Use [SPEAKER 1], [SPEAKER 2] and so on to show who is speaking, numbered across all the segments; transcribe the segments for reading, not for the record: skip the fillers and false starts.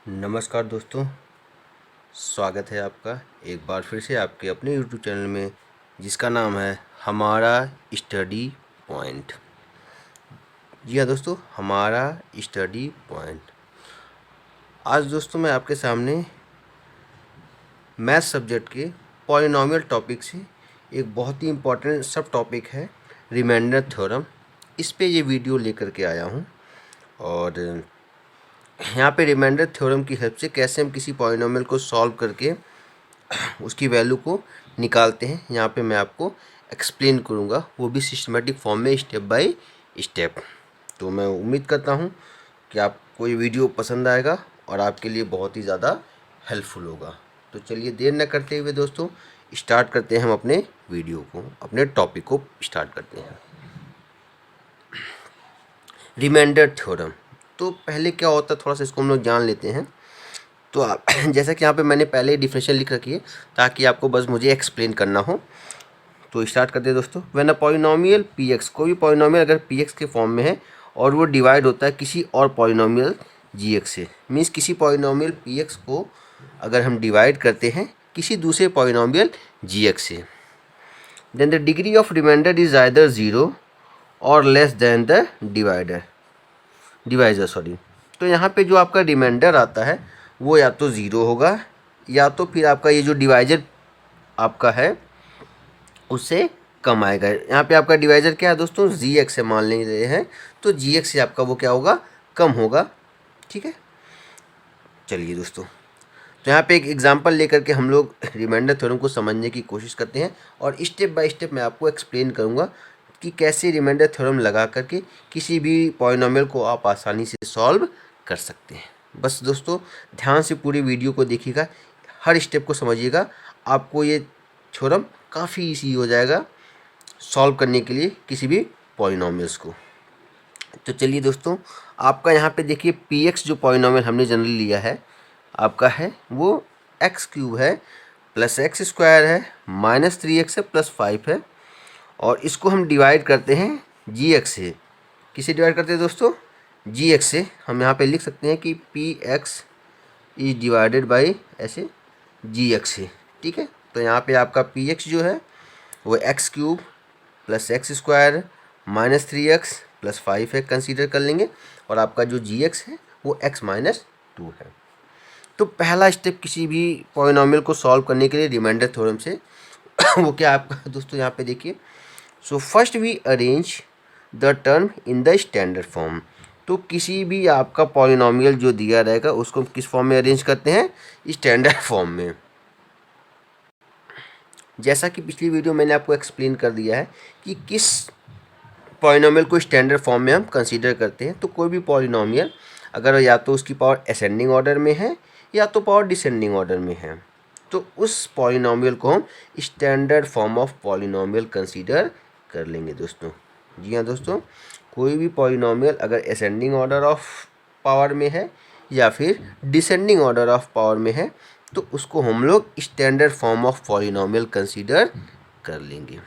[SPEAKER 1] नमस्कार दोस्तों, स्वागत है आपका एक बार फिर से आपके अपने यूट्यूब चैनल में, जिसका नाम है हमारा स्टडी पॉइंट। जी हाँ दोस्तों, हमारा स्टडी पॉइंट। आज दोस्तों मैं आपके सामने मैथ सब्जेक्ट के पॉलिनॉमियल टॉपिक से एक बहुत ही इम्पोर्टेंट सब टॉपिक है रिमाइंडर थ्योरम। इस पे ये वीडियो लेकर के आया हूँ। और यहाँ पे रिमाइंडर थ्योरम की हेल्प से कैसे हम किसी पॉलिनॉमियल को सॉल्व करके उसकी वैल्यू को निकालते हैं, यहाँ पे मैं आपको एक्सप्लेन करूँगा, वो भी सिस्टमेटिक फॉर्म में स्टेप बाय स्टेप। तो मैं उम्मीद करता हूँ कि आपको ये वीडियो पसंद आएगा और आपके लिए बहुत ही ज़्यादा हेल्पफुल होगा। तो चलिए देर न करते हुए दोस्तों स्टार्ट करते हैं, हम अपने वीडियो को, अपने टॉपिक को स्टार्ट करते हैं। रिमाइंडर थ्योरम, तो पहले क्या होता है थोड़ा सा इसको हम लोग जान लेते हैं। तो आप जैसा कि यहाँ पे मैंने पहले ही डिफिनेशन लिख रखी है ताकि आपको बस मुझे एक्सप्लेन करना हो। तो स्टार्ट करते हैं दोस्तों। When a polynomial p x, कोई भी पॉलिनॉमियल अगर पी एक्स के फॉर्म में है और वो डिवाइड होता है किसी और पॉलिनॉमियल जी एक्स से, मीन्स किसी पॉलिनॉमियल पी एक्स को अगर हम डिवाइड करते हैं किसी दूसरे पॉलिनॉमियल जी एक्स से, then the degree of remainder is either zero और less than the divisor sorry. तो यहाँ पे जो आपका रिमाइंडर आता है वो या तो ज़ीरो होगा या तो फिर आपका ये जो डिवाइजर आपका है उससे कम आएगा। यहाँ पे आपका डिवाइजर क्या है दोस्तों, जी एक्स से मान ले रहे हैं, तो जी एक्स से आपका वो क्या होगा, कम होगा। ठीक है, चलिए दोस्तों, तो यहाँ पे एक एग्जांपल लेकर के हम लोग रिमाइंडर थ्योरम को समझने की कोशिश करते हैं और स्टेप बाय स्टेप मैं आपको एक्सप्लेन करूँगा कि कैसे रिमाइंडर थ्योरम लगा करके किसी भी पॉलिनॉमियल को आप आसानी से सॉल्व कर सकते हैं। बस दोस्तों ध्यान से पूरी वीडियो को देखिएगा, हर स्टेप को समझिएगा, आपको ये थ्योरम काफ़ी ईजी हो जाएगा सॉल्व करने के लिए किसी भी पॉलिनॉमियल्स को। तो चलिए दोस्तों, आपका यहाँ पे देखिए पी एक्स जो पॉलिनॉमियल हमने जनरली लिया है आपका है वो एक्स क्यूब है प्लस एक्स स्क्वायर है माइनस 3x है प्लस 5 है, और इसको हम डिवाइड करते हैं जी एक्स से। किसे डिवाइड करते हैं दोस्तों, जी एक्स से। हम यहाँ पे लिख सकते हैं कि P x is divided by ऐसे जी एक्स से। ठीक है, तो यहाँ पे आपका पी एक्स जो है वो x cube plus x square minus 3x plus 5 है, कंसीडर कर लेंगे, और आपका जो जी एक्स है वो x माइनस 2 है। तो पहला स्टेप किसी भी पॉलिनॉमियल को सॉल्व करने के लिए रिमाइंडर थ्योरम से वो क्या आपका दोस्तों यहाँ पे देखिए, so first we arrange the term in the standard form. तो किसी भी आपका पॉलिनॉमियल जो दिया रहेगा उसको किस फॉर्म में अरेंज करते हैं, स्टैंडर्ड फॉर्म में। जैसा कि पिछली वीडियो मैंने आपको एक्सप्लेन कर दिया है कि किस पॉलिनॉमियल को स्टैंडर्ड फॉर्म में हम कंसीडर करते हैं। तो कोई भी पॉलिनॉमियल अगर या तो उसकी पावर असेंडिंग ऑर्डर में है या तो पावर डिसेंडिंग ऑर्डर में है, तो उस पॉलिनॉमियल को हम standard form of polynomial consider कर लेंगे दोस्तों। जी हाँ दोस्तों, कोई भी पॉलिनॉमियल अगर असेंडिंग ऑर्डर ऑफ पावर में है या फिर डिसेंडिंग ऑर्डर ऑफ पावर में है तो उसको हम लोग standard form of polynomial consider कर लेंगे।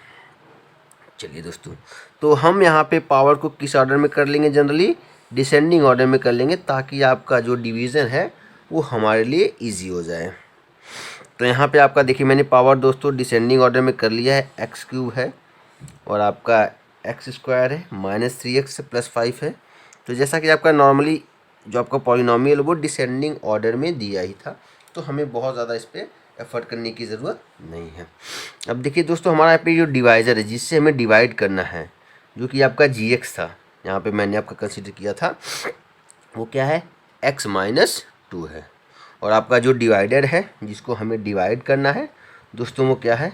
[SPEAKER 1] चलिए दोस्तों, तो हम यहाँ पे पावर को किस ऑर्डर में कर लेंगे, जनरली डिसेंडिंग ऑर्डर में कर लेंगे, ताकि आपका जो डिवीज़न है वो हमारे लिए इजी हो जाए। तो यहाँ पे आपका देखिए मैंने पावर दोस्तों डिसेंडिंग ऑर्डर में कर लिया है, एक्स क्यूब है और आपका एक्स स्क्वायर है माइनस 3x प्लस 5 है। तो जैसा कि आपका नॉर्मली जो आपका पॉलिनॉमियल वो डिसेंडिंग ऑर्डर में दिया ही था, तो हमें बहुत ज़्यादा इस पर एफर्ट करने की ज़रूरत नहीं है। अब देखिए दोस्तों, हमारा यहाँ पे जो डिवाइज़र है जिससे हमें डिवाइड करना है, जो कि आपका जी एक्स था, यहाँ पे मैंने आपका कंसिडर किया था, वो क्या है, x माइनस 2 है। और आपका जो डिवाइडर है जिसको हमें डिवाइड करना है दोस्तों वो क्या है,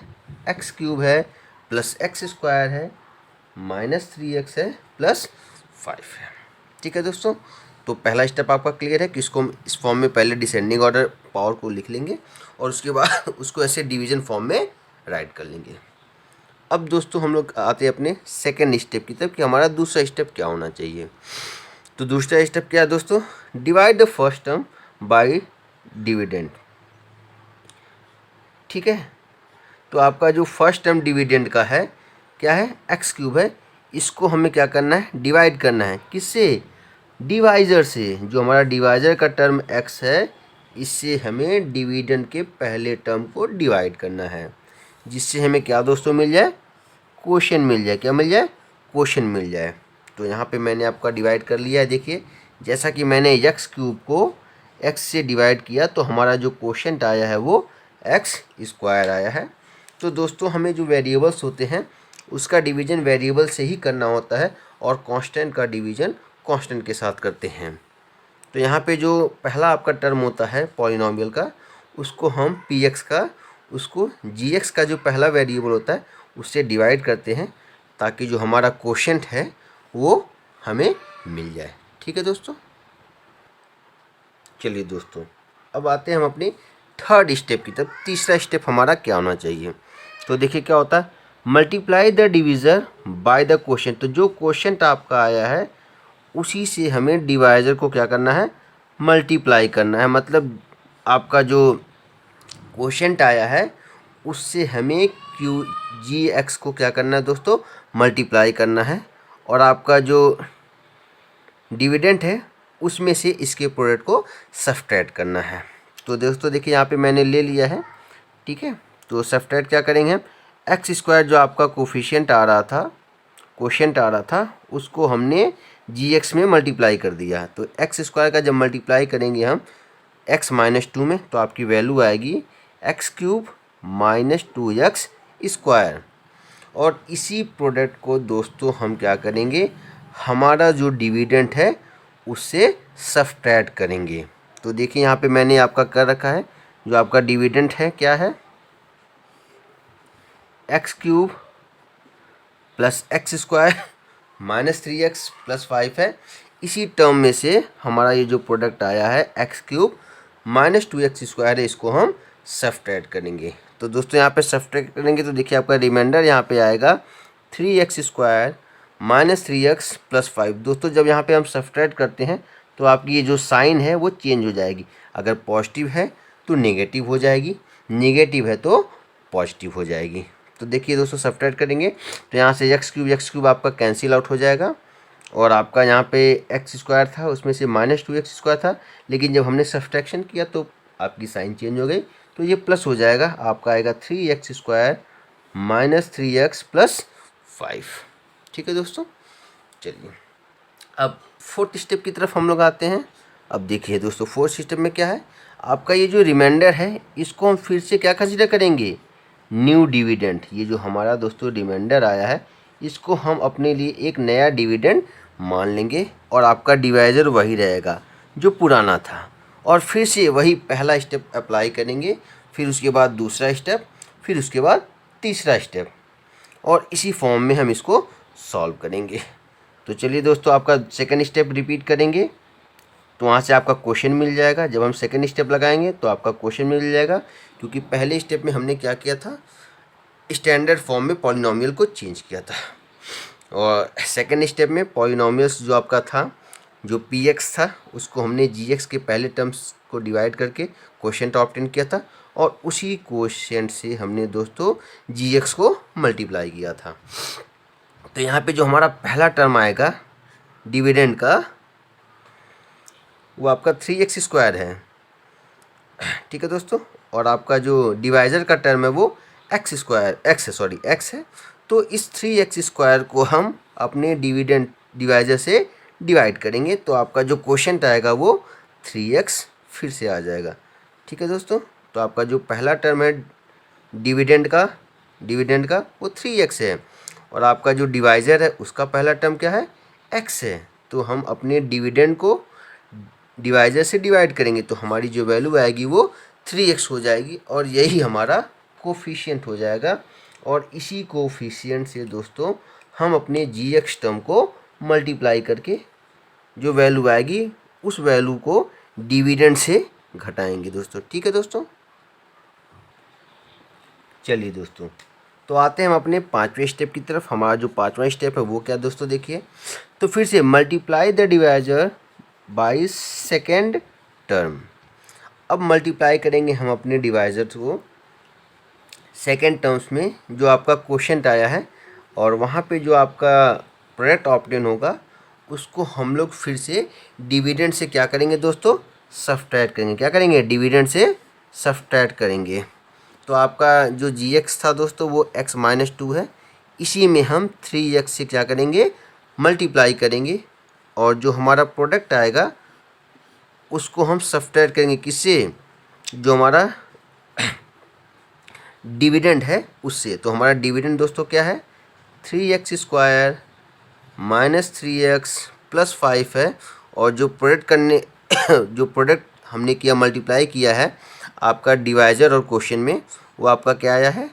[SPEAKER 1] एक्स क्यूब है प्लस एक्स स्क्वायर है माइनस 3x है प्लस 5 है। ठीक है दोस्तों, तो पहला स्टेप आपका क्लियर है कि इसको हम इस फॉर्म में पहले डिसेंडिंग ऑर्डर पावर को लिख लेंगे और उसके बाद उसको ऐसे डिवीजन फॉर्म में राइट कर लेंगे। अब दोस्तों हम लोग आते हैं अपने सेकेंड स्टेप की तरफ कि हमारा दूसरा स्टेप क्या होना चाहिए। तो दूसरा स्टेप क्या है दोस्तों, divide the first term by dividend. ठीक है, तो आपका जो फर्स्ट टर्म डिविडेंड का है क्या है, एक्स क्यूब है, इसको हमें क्या करना है, डिवाइड करना है किससे, डिवाइज़र से, जो हमारा डिवाइज़र का टर्म x है, इससे हमें डिविडेंड के पहले टर्म को डिवाइड करना है, जिससे हमें क्या दोस्तों मिल जाए, क्वोशिएंट मिल जाए। क्या मिल जाए, क्वोशिएंट मिल जाए। तो यहाँ पे मैंने आपका डिवाइड कर लिया है। देखिए, जैसा कि मैंने एक्स क्यूब को x से डिवाइड किया तो हमारा जो क्वोशिएंट आया है वो x स्क्वायर आया है। तो दोस्तों हमें जो वेरिएबल्स होते हैं उसका डिवीज़न वेरिएबल से ही करना होता है और कांस्टेंट का डिवीज़न कांस्टेंट के साथ करते हैं। तो यहाँ पे जो पहला आपका टर्म होता है पॉलिनॉमियल का, उसको हम px का, उसको gx का जो पहला वेरिएबल होता है उससे डिवाइड करते हैं, ताकि जो हमारा क्वोशिएंट है वो हमें मिल जाए। ठीक है दोस्तों। चलिए दोस्तों, अब आते हैं हम अपनी थर्ड स्टेप की तरफ। तीसरा स्टेप हमारा क्या होना चाहिए, तो देखिए क्या होता है, multiply the divisor by the quotient. तो जो क्वोशिएंट आपका आया है उसी से हमें डिवाइज़र को क्या करना है, मल्टीप्लाई करना है। मतलब आपका जो क्वोशिएंट आया है उससे हमें GX को क्या करना है दोस्तों, मल्टीप्लाई करना है, और आपका जो डिविडेंड है उसमें से इसके प्रोडक्ट को सब्ट्रैक्ट करना है। तो दोस्तों देखिए यहाँ पे मैंने ले लिया है। ठीक है, तो सब्ट्रैक्ट क्या करेंगे हम, एक्स स्क्वायर जो आपका कोफिशिएंट आ रहा था, क्वोशिएंट आ रहा था, उसको हमने GX में मल्टीप्लाई कर दिया। तो एक्स स्क्वायर का जब मल्टीप्लाई करेंगे हम x माइनस 2 में, तो आपकी वैल्यू आएगी x cube minus 2x square. और इसी प्रोडक्ट को दोस्तों हम क्या करेंगे, हमारा जो डिविडेंड है उससे सब्ट्रैक्ट करेंगे। तो देखिए यहाँ पे मैंने आपका कर रखा है, जो आपका डिविडेंड है क्या है, x cube plus x square minus 3x plus 5 है। इसी टर्म में से हमारा ये जो प्रोडक्ट आया है x cube minus 2x square है, इसको हम सब्ट्रैक्ट करेंगे। तो दोस्तों यहाँ पे सब्ट्रैक्ट करेंगे तो देखिए आपका रिमाइंडर यहाँ पे आएगा 3x square minus 3x plus 5। दोस्तों जब यहाँ पे हम सब्ट्रैक्ट करते हैं तो आपकी ये जो साइन है वो चेंज हो जाएगी। अगर पॉजिटिव है तो नेगेटिव हो जाएगी, नेगेटिव है तो पॉजिटिव हो जाएगी। तो देखिए दोस्तों सब्ट्रैक्ट करेंगे तो यहाँ से एक्स क्यूब आपका कैंसिल आउट हो जाएगा, और आपका यहाँ पे एक्स स्क्वायर था उसमें से माइनस 2x स्क्वायर था, लेकिन जब हमने सब्ट्रैक्शन किया तो आपकी साइन चेंज हो गई, तो ये प्लस हो जाएगा, आपका आएगा 3x square minus 3x plus 5। ठीक है दोस्तों। चलिए अब फोर्थ स्टेप की तरफ हम लोग आते हैं। अब देखिए दोस्तों फोर्थ स्टेप में क्या है, आपका ये जो रिमाइंडर है इसको हम फिर से क्या कंसीडर करेंगे, न्यू डिविडेंड। ये जो हमारा दोस्तों रिमाइंडर आया है इसको हम अपने लिए एक नया डिविडेंड मान लेंगे, और आपका डिवाइज़र वही रहेगा जो पुराना था, और फिर से वही पहला स्टेप अप्लाई करेंगे, फिर उसके बाद दूसरा स्टेप, फिर उसके बाद तीसरा स्टेप, और इसी फॉर्म में हम इसको सॉल्व करेंगे। तो चलिए दोस्तों आपका सेकंड स्टेप रिपीट करेंगे, तो वहाँ से आपका क्वेश्चन मिल जाएगा। जब हम सेकंड स्टेप लगाएंगे तो आपका क्वेश्चन मिल जाएगा, क्योंकि पहले स्टेप में हमने क्या किया था, स्टैंडर्ड फॉर्म में पॉलिनॉमियल को चेंज किया था, और सेकंड स्टेप में पॉलिनॉमियल्स जो आपका था, जो px था उसको हमने gx के पहले टर्म्स को डिवाइड करके क्वोशिएंट ऑब्टेन किया था, और उसी क्वोशिएंट से हमने दोस्तों gx को मल्टीप्लाई किया था। तो यहाँ पे जो हमारा पहला टर्म आएगा डिविडेंड का वो आपका 3x स्क्वायर है। ठीक है दोस्तों, और आपका जो डिवाइज़र का टर्म है वो एक्स है। तो इस 3x स्क्वायर को हम अपने डिविडेंड डिवाइज़र से डिवाइड करेंगे, तो आपका जो क्वोशिएंट आएगा वो 3x फिर से आ जाएगा। ठीक है दोस्तों, तो आपका जो पहला टर्म है डिविडेंड का वो 3x है, और आपका जो डिवाइज़र है उसका पहला टर्म क्या है, x है। तो हम अपने डिविडेंड को डिवाइज़र से डिवाइड करेंगे तो हमारी जो वैल्यू आएगी वो 3x हो जाएगी, और यही हमारा कोफिशिएंट हो जाएगा। और इसी कोफिशिएंट से दोस्तों हम अपने gx टर्म को मल्टीप्लाई करके जो वैल्यू आएगी उस वैल्यू को डिविडेंड से घटाएंगे दोस्तों। ठीक है दोस्तों। चलिए दोस्तों, तो आते हैं हम अपने पाँचवें स्टेप की तरफ। हमारा जो पाँचवा स्टेप है वो क्या दोस्तों, देखिए तो फिर से multiply the divisor by second term. अब मल्टीप्लाई करेंगे हम अपने डिवाइज़र को सेकेंड टर्म्स में, जो आपका क्वोशिएंट आया है, और वहाँ पे जो आपका प्रोडक्ट ऑब्टेन होगा उसको हम लोग फिर से डिविडेंड से क्या करेंगे दोस्तों, सब्ट्रैक्ट करेंगे। क्या करेंगे, डिविडेंड से सब्ट्रैक्ट करेंगे। तो आपका जो जी एक्स था दोस्तों वो x माइनस 2 है, इसी में हम 3x से क्या करेंगे, मल्टीप्लाई करेंगे, और जो हमारा प्रोडक्ट आएगा उसको हम सब्ट्रैक्ट करेंगे किससे, जो हमारा डिविडेंड है उससे। तो हमारा डिविडेंड दोस्तों क्या है, 3x² माइनस 3x प्लस 5 है, और जो प्रोडक्ट करने जो प्रोडक्ट हमने किया, मल्टीप्लाई किया है आपका डिवाइज़र और क्वेश्चन में, वो आपका क्या आया है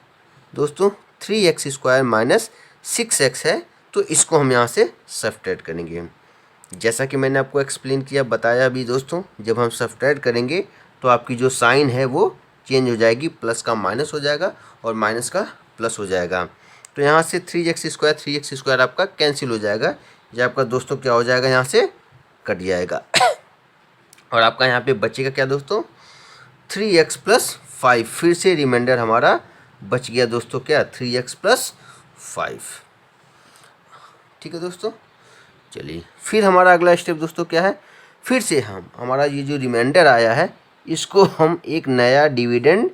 [SPEAKER 1] दोस्तों, 3x² माइनस 6x है। तो इसको हम यहाँ से सब्ट्रैक्ट करेंगे। जैसा कि मैंने आपको एक्सप्लेन किया, बताया भी दोस्तों, जब हम सब्ट्रैक्ट करेंगे तो आपकी जो साइन है वो चेंज हो जाएगी, प्लस का माइनस हो जाएगा और माइनस का प्लस हो जाएगा। तो यहाँ से 3x² आपका कैंसिल हो जाएगा, जो आपका दोस्तों क्या हो जाएगा, यहाँ से कट जाएगा। और आपका यहाँ पे बचेगा क्या दोस्तों, 3x प्लस 5। फिर से रिमाइंडर हमारा बच गया दोस्तों, क्या, 3x प्लस 5। ठीक है दोस्तों। चलिए फिर हमारा अगला स्टेप दोस्तों क्या है, फिर से हमारा ये जो रिमाइंडर आया है इसको हम एक नया डिविडेंड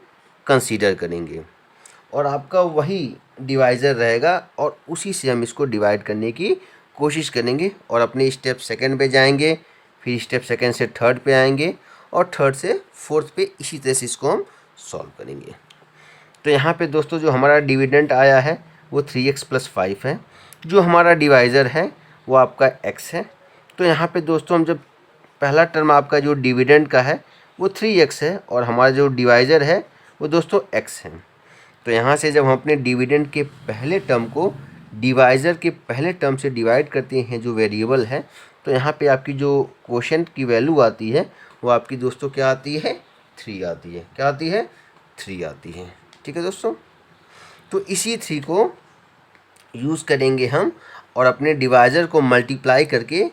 [SPEAKER 1] कंसीडर करेंगे, और आपका वही डिवाइज़र रहेगा, और उसी से हम इसको डिवाइड करने की कोशिश करेंगे, और अपने स्टेप सेकंड पे जाएंगे, फिर स्टेप सेकंड से थर्ड पे आएंगे, और थर्ड से फोर्थ पे इसी तरह से इसको हम सॉल्व करेंगे। तो यहाँ पे दोस्तों जो हमारा डिविडेंड आया है वो 3x प्लस 5 है, जो हमारा डिवाइज़र है वो आपका x है। तो यहाँ पे दोस्तों हम जब पहला टर्म आपका जो डिविडेंड का है वो 3x है, और हमारा जो डिवाइज़र है वो दोस्तों x है। तो यहाँ से जब हम अपने डिविडेंड के पहले टर्म को डिवाइज़र के पहले टर्म से डिवाइड करते हैं जो वेरिएबल है, तो यहाँ पे आपकी जो क्वोशंट की वैल्यू आती है वो आपकी दोस्तों क्या आती है, 3 आती है। क्या आती है, 3 आती है। ठीक है दोस्तों। तो इसी 3 को यूज़ करेंगे हम, और अपने डिवाइज़र को मल्टीप्लाई करके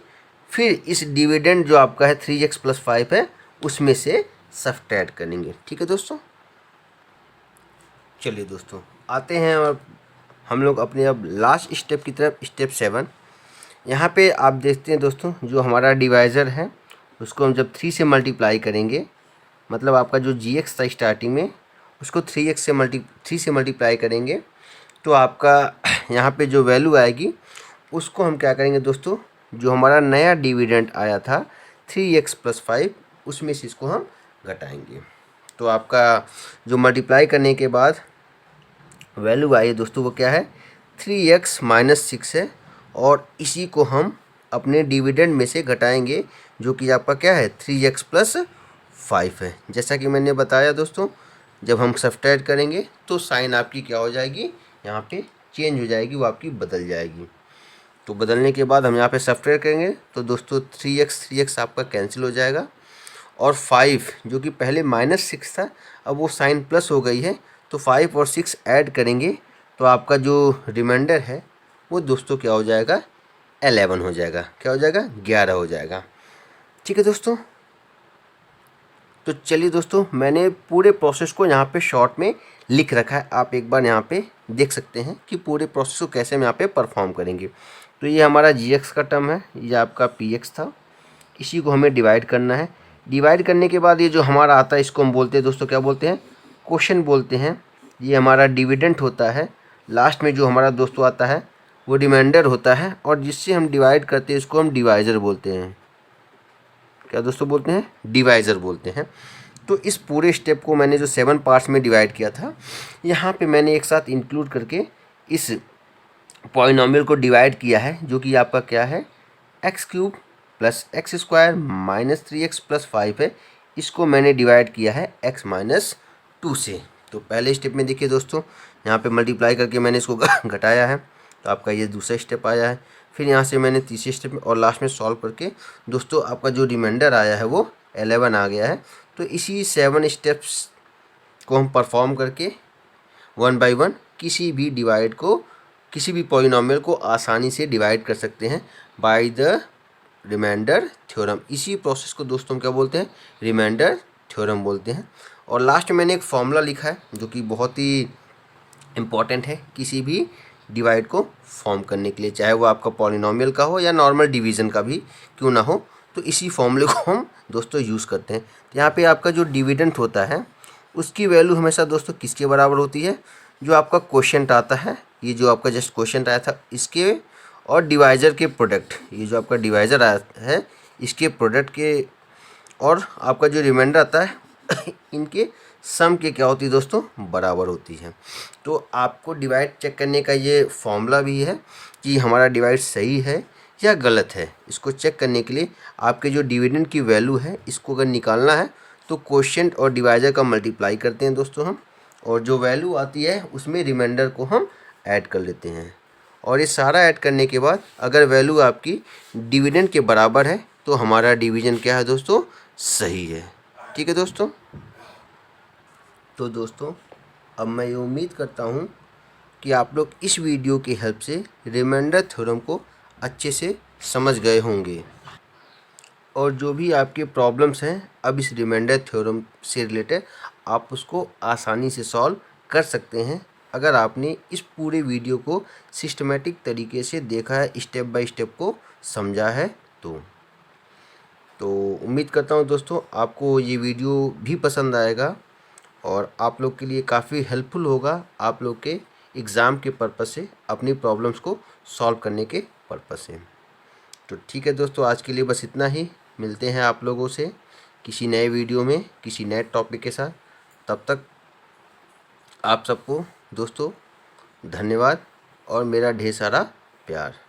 [SPEAKER 1] फिर इस डिविडेंड जो आपका है 3x प्लस 5 है उसमें से सब्ट्रैक्ट करेंगे। ठीक है दोस्तों। चलिए दोस्तों आते हैं और हम लोग अपने अब लास्ट स्टेप की तरफ, स्टेप 7। यहाँ पे आप देखते हैं दोस्तों, जो हमारा डिवाइज़र है उसको हम जब 3 से मल्टीप्लाई करेंगे, मतलब आपका जो gx था स्टार्टिंग में उसको 3 से मल्टीप्लाई करेंगे, तो आपका यहाँ पे जो वैल्यू आएगी उसको हम क्या करेंगे दोस्तों, जो हमारा नया डिविडेंड आया था 3x प्लस 5 उसमें से इसको हम घटाएंगे। तो आपका जो मल्टीप्लाई करने के बाद वैल्यू आई है दोस्तों वो क्या है, 3x माइनस 6 है, और इसी को हम अपने डिविडेंड में से घटाएंगे, जो कि आपका क्या है 3x प्लस 5 है। जैसा कि मैंने बताया दोस्तों, जब हम सब्ट्रैक्ट करेंगे तो साइन आपकी क्या हो जाएगी, यहाँ पे चेंज हो जाएगी, वो आपकी बदल जाएगी। तो बदलने के बाद हम यहाँ पे सब्ट्रैक्ट करेंगे तो दोस्तों 3x आपका कैंसिल हो जाएगा, और 5 जो कि पहले माइनस 6 था अब वो साइन प्लस हो गई है, तो 5 और 6 ऐड करेंगे तो आपका जो रिमाइंडर है वो दोस्तों क्या हो जाएगा, 11 हो जाएगा। क्या हो जाएगा, 11 हो जाएगा। ठीक है दोस्तों। तो चलिए दोस्तों, मैंने पूरे प्रोसेस को यहाँ पे शॉर्ट में लिख रखा है, आप एक बार यहाँ पे देख सकते हैं कि पूरे प्रोसेस को कैसे हम यहाँ पे परफॉर्म करेंगे। तो ये हमारा gx का टर्म है, ये आपका px था, इसी को हमें डिवाइड करना है। डिवाइड करने के बाद ये जो हमारा आता है इसको हम बोलते हैं दोस्तों, क्या बोलते हैं, क्वोशंट बोलते हैं। ये हमारा डिविडेंड होता है। लास्ट में जो हमारा दोस्तों आता है वो रिमाइंडर होता है, और जिससे हम डिवाइड करते हैं इसको हम डिवाइज़र बोलते हैं। क्या दोस्तों बोलते हैं, डिवाइज़र बोलते हैं। तो इस पूरे स्टेप को मैंने जो 7 पार्ट्स में डिवाइड किया था, यहाँ पे मैंने एक साथ इंक्लूड करके इस पॉलिनॉमियल को डिवाइड किया है, जो कि आपका क्या है, x³ plus x² minus 3x plus 5 है। इसको मैंने डिवाइड किया है x माइनस 2 से। तो पहले स्टेप में देखिए दोस्तों, यहाँ पे मल्टीप्लाई करके मैंने इसको घटाया है, तो आपका ये दूसरा स्टेप आया है। फिर यहाँ से मैंने तीसरे स्टेप में और लास्ट में सॉल्व करके दोस्तों आपका जो रिमाइंडर आया है वो 11 आ गया है। तो इसी 7 स्टेप्स को हम परफॉर्म करके 1 बाय 1 किसी भी डिवाइड को, किसी भी पॉलिनॉमियल को आसानी से डिवाइड कर सकते हैं बाय द रिमाइंडर थ्योरम। इसी प्रोसेस को दोस्तों हम क्या बोलते हैं, रिमाइंडर थ्योरम बोलते हैं। और लास्ट में मैंने एक फॉर्मूला लिखा है जो कि बहुत ही इम्पॉर्टेंट है किसी भी डिवाइड को फॉर्म करने के लिए, चाहे वो आपका पॉलिनोमियल का हो या नॉर्मल डिवीज़न का भी क्यों ना हो, तो इसी फॉर्मूले को हम दोस्तों यूज़ करते हैं। तो यहाँ पे आपका जो डिविडेंट होता है उसकी वैल्यू हमेशा दोस्तों किसके बराबर होती है, जो आपका क्वोशिएंट आता है, ये जो आपका जस्ट क्वोशिएंट आया था इसके, और डिवाइज़र के प्रोडक्ट, ये जो आपका डिवाइज़र आया है इसके प्रोडक्ट के, और आपका जो रिमाइंडर आता है इनके सम के क्या होती है दोस्तों, बराबर होती है। तो आपको डिवाइड चेक करने का ये फॉर्मूला भी है कि हमारा डिवाइड सही है या गलत है। इसको चेक करने के लिए आपके जो डिविडेंड की वैल्यू है इसको अगर निकालना है तो क्वोशिएंट और डिवाइज़र का मल्टीप्लाई करते हैं दोस्तों हम, और जो वैल्यू आती है उसमें रिमाइंडर को हम ऐड कर लेते हैं। और ये सारा ऐड करने के बाद अगर वैल्यू आपकी डिविडेंड के बराबर है तो हमारा डिवीज़न क्या है दोस्तों, सही है। ठीक है दोस्तों। तो दोस्तों अब मैं ये उम्मीद करता हूँ कि आप लोग इस वीडियो की हेल्प से रिमाइंडर थ्योरम को अच्छे से समझ गए होंगे, और जो भी आपके प्रॉब्लम्स हैं अब इस रिमाइंडर थ्योरम से रिलेटेड आप उसको आसानी से सॉल्व कर सकते हैं अगर आपने इस पूरे वीडियो को सिस्टमेटिक तरीके से देखा है, स्टेप बाय स्टेप को समझा है। तो उम्मीद करता हूँ दोस्तों आपको ये वीडियो भी पसंद आएगा और आप लोग के लिए काफ़ी हेल्पफुल होगा, आप लोग के एग्ज़ाम के पर्पज़ से, अपनी प्रॉब्लम्स को सॉल्व करने के पर्पज़ से। तो ठीक है दोस्तों, आज के लिए बस इतना ही। मिलते हैं आप लोगों से किसी नए वीडियो में किसी नए टॉपिक के साथ। तब तक आप सबको दोस्तों धन्यवाद और मेरा ढेर सारा प्यार।